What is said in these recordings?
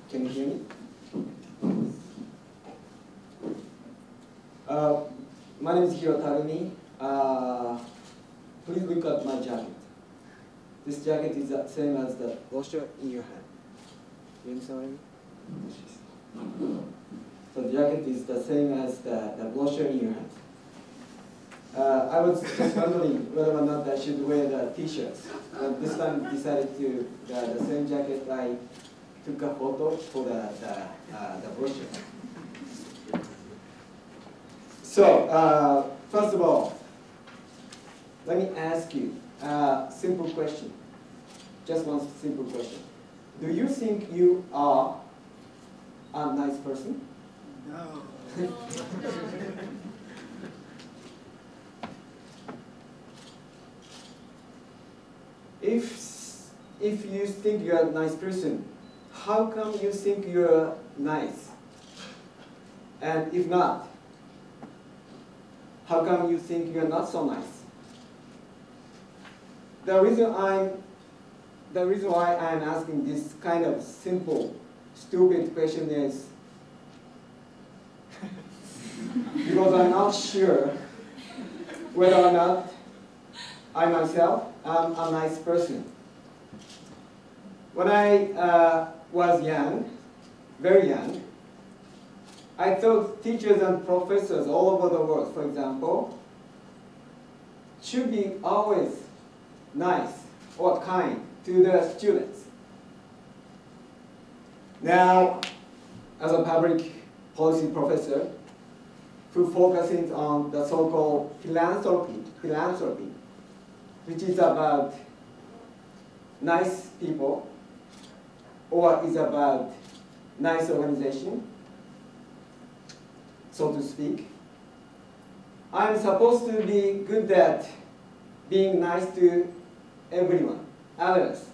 Can you hear me? My name is Hironori Tarumi. Please look at my jacket. This jacket is the same as the brochure in your hand. You understand what I mean? So the jacket is the same as the brochure in your hand. I was just wondering whether or not I should wear the t-shirts. This time I decided to the same jacket. I took a photo for the brochure. So first of all, let me ask you a simple question. Just one simple question. Do you think you are a nice person? No. If you think you're a nice person, how come you think you're nice? And if not, how come you think you're not so nice? The reason why I'm asking this kind of simple, stupid question is because I'm not sure whether or not I myself am a nice person. When I was young, very young, I thought teachers and professors all over the world, for example, should be always nice or kind to their students. Now, as a public policy professor who focuses on the so-called philanthropy, which is about nice people or is about nice organization, so to speak, I'm supposed to be good at being nice to everyone, others.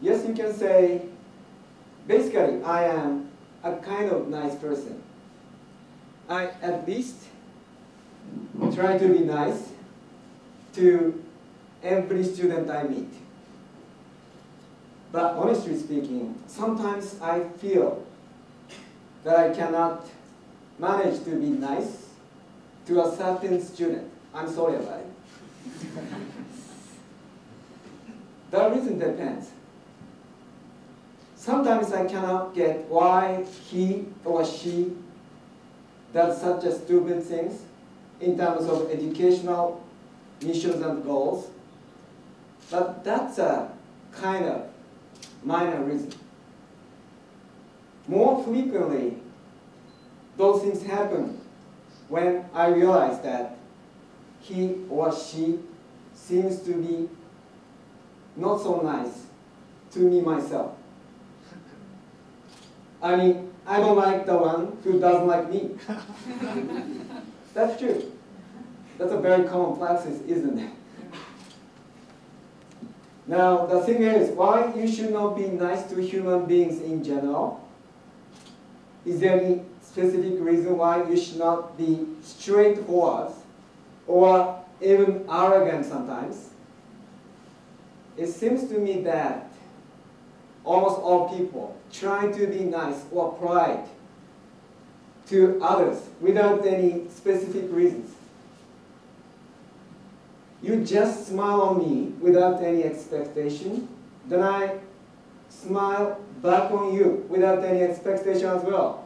Yes, you can say, basically, I am a kind of nice person. I at least try to be nice to every student I meet. But honestly speaking, sometimes I feel that I cannot manage to be nice to a certain student. I'm sorry about it. The reason depends. Sometimes I cannot get why he or she does such a stupid things in terms of educational missions and goals. But that's a kind of minor reason. More frequently, those things happen when I realize that he or she seems to be not so nice to me myself. I mean, I don't like the one who doesn't like me. That's true. That's a very common practice, isn't it? Now, the thing is, why you should not be nice to human beings in general? Is there any specific reason why you should not be straightforward or even arrogant sometimes? It seems to me that almost all people try to be nice or polite to others without any specific reasons. You just smile on me without any expectation, then I smile back on you without any expectation as well.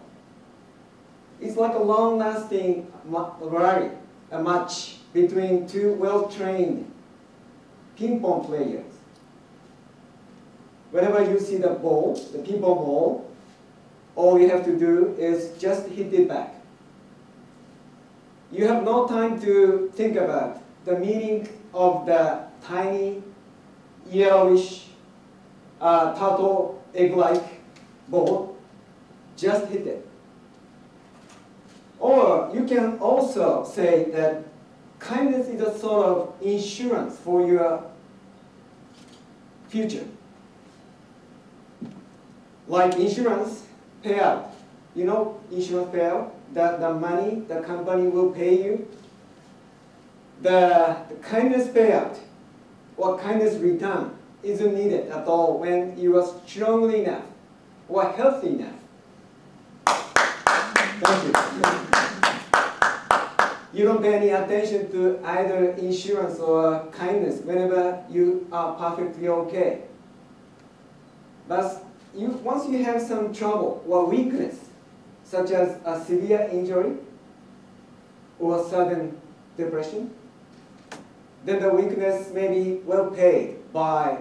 It's like a long-lasting rally, a match between two well-trained ping-pong players. Whenever you see the ball, the ping-pong ball, all you have to do is just hit it back. You have no time to think about the meaning of the tiny, yellowish, turtle egg-like ball. Just hit it. Or you can also say that kindness is a sort of insurance for your future. Like insurance payout. You know insurance payout? The money the company will pay you. The kindness payout or kindness return isn't needed at all when you are strongly enough or healthy enough. Thank you. You don't pay any attention to either insurance or kindness whenever you are perfectly okay. But once you have some trouble or weakness, such as a severe injury or sudden depression, then the weakness may be well paid by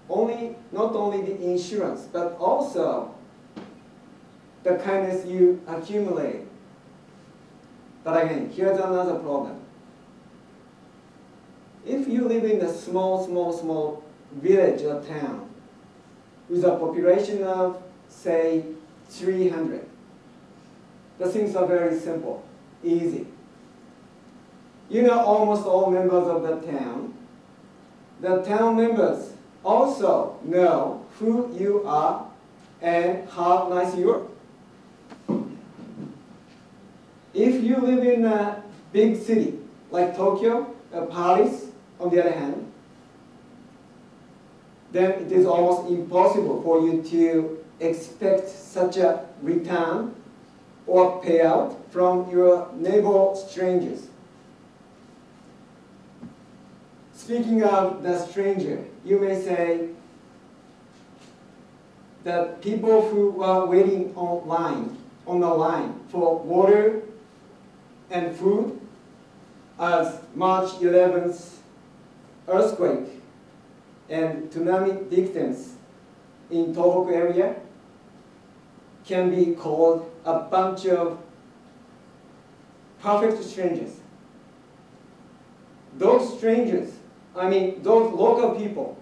not only the insurance, but also the kindness you accumulate. But again, here's another problem. If you live in a small village or town with a population of, say, 300, the things are very simple, easy. You know almost all members of the town. The town members also know who you are and how nice you are. If you live in a big city like Tokyo or Paris, on the other hand, then it is almost impossible for you to expect such a return or payout from your neighbor strangers. Speaking of the stranger, you may say that people who are waiting on the line for water and food as March 11th earthquake and tsunami victims in Tohoku area can be called a bunch of perfect strangers. Those strangers, those local people,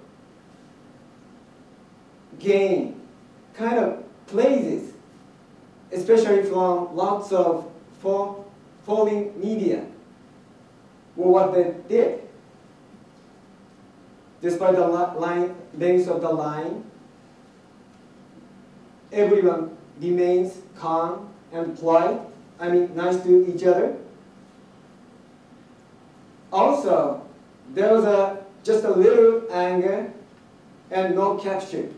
gain kind of praises, especially from lots of foreign media, for what they did. Despite the length of the line, everyone remains calm and polite, nice to each other. Also, there was just a little anger and no capture.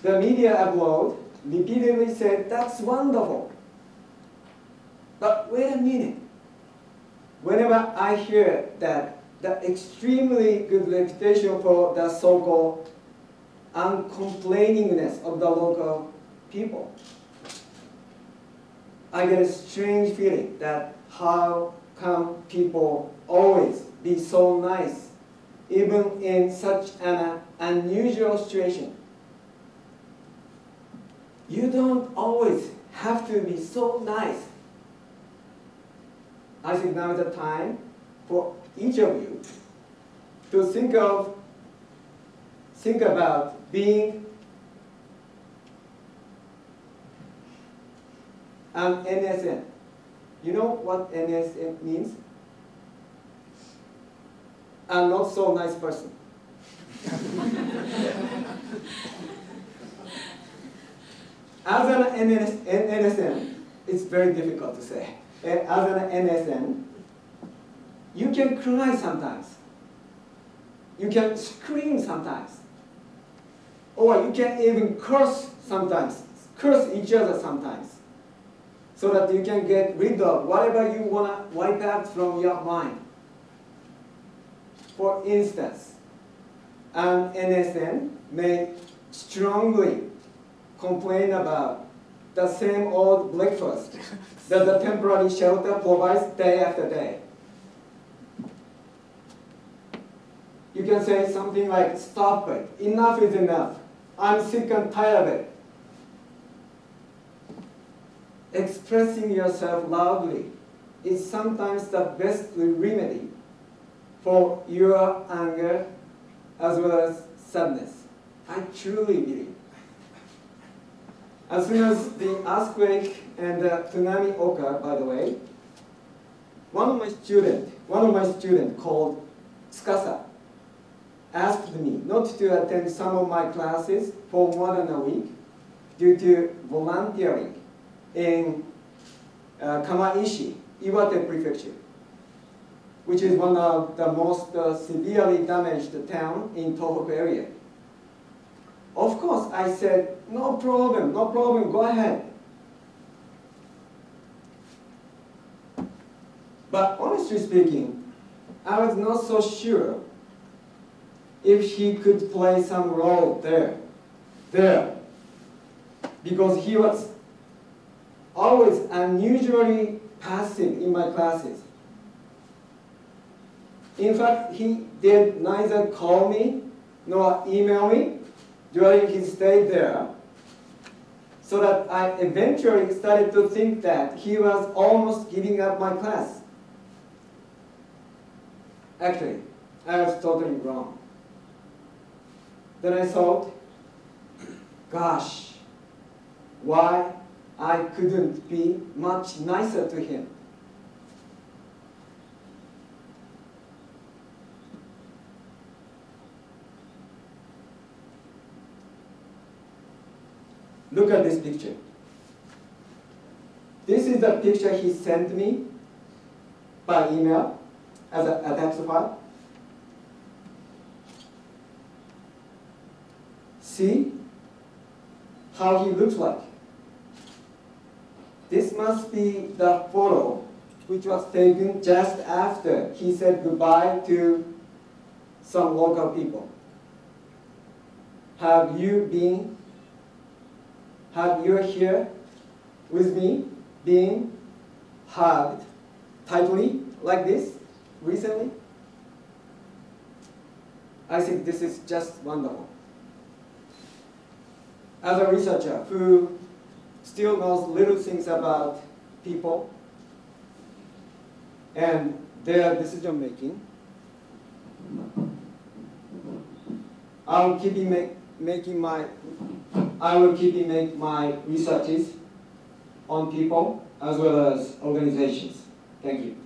The media abroad repeatedly said, "That's wonderful." But wait a minute. Whenever I hear that the extremely good reputation for the so-called uncomplainingness of the local people, I get a strange feeling that how come people always be so nice, even in such an unusual situation? You don't always have to be so nice. I think now is the time for each of you to think about being an NSN. You know what NSN means? A not so nice person. As an NSN, it's very difficult to say. As an NSN, you can cry sometimes. You can scream sometimes. Or you can even curse sometimes, curse each other sometimes, so that you can get rid of whatever you want to wipe out from your mind. For instance, an NSN may strongly complain about the same old breakfast that the temporary shelter provides day after day. You can say something like, "Stop it, enough is enough, I'm sick and tired of it." Expressing yourself loudly is sometimes the best remedy for your anger as well as sadness. I truly believe. As soon as the earthquake and the tsunami occurred, by the way, one of my students called Tsukasa asked me not to attend some of my classes for more than a week due to volunteering in Kamaishi, Iwate Prefecture. which is one of the most severely damaged town in Tohoku area. Of course, I said, no problem, go ahead. But honestly speaking, I was not so sure if he could play some role there. Because he was always unusually passive in my classes. In fact, he did neither call me nor email me during his stay there, so that I eventually started to think that he was almost giving up my class. Actually, I was totally wrong. Then I thought, gosh, why I couldn't be much nicer to him. Look at this picture. This is the picture he sent me by email as a text file. See how he looks like. This must be the photo which was taken just after he said goodbye to some local people. Have you here with me being hugged tightly like this recently? I think this is just wonderful. As a researcher who still knows little things about people and their decision making, I will keep making my researches on people as well as organizations. Thank you.